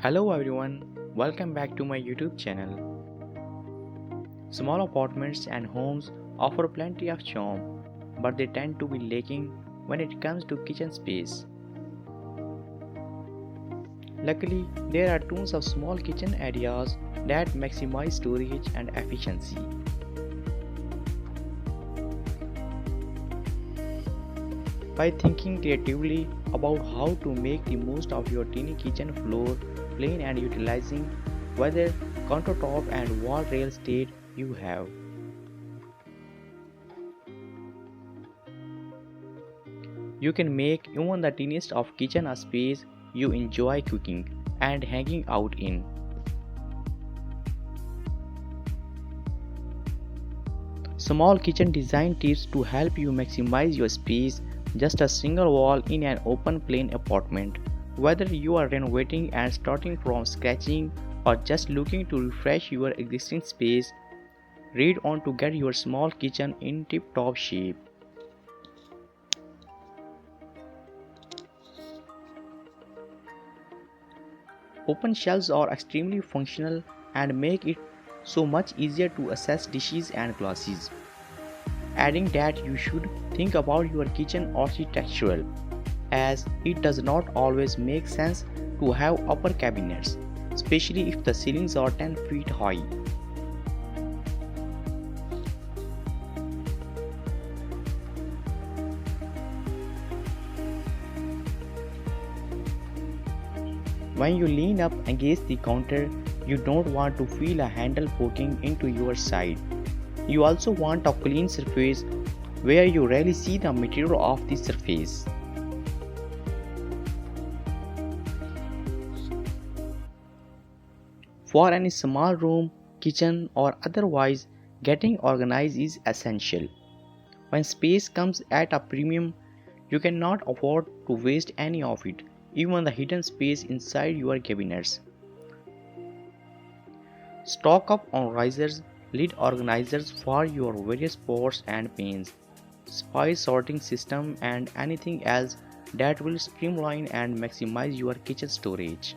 Hello everyone, welcome back to my YouTube channel. Small apartments and homes offer plenty of charm, but they tend to be lacking when it comes to kitchen space. Luckily, there are tons of small kitchen areas that maximize storage and efficiency. By thinking creatively about how to make the most of your tiny kitchen floor plain and utilizing whether countertop and wall rail state you have, you can make even the tiniest of kitchen a space you enjoy cooking and hanging out in. Small kitchen design tips to help you maximize your space. Just a single wall in an open plan apartment. Whether you are renovating and starting from scratching or just looking to refresh your existing space, read on to get your small kitchen in tip-top shape. Open shelves are extremely functional and make it so much easier to access dishes and glasses. Adding that, you should think about your kitchen architectural, as it does not always make sense to have upper cabinets, especially if the ceilings are 10 feet high. When you lean up against the counter, you don't want to feel a handle poking into your side. You also want a clean surface where you rarely see the material of the surface. For any small room, kitchen or otherwise, getting organized is essential. When space comes at a premium, you cannot afford to waste any of it, even the hidden space inside your cabinets. Stock up on risers, lid organizers for your various pots and pans, spice sorting system and anything else that will streamline and maximize your kitchen storage.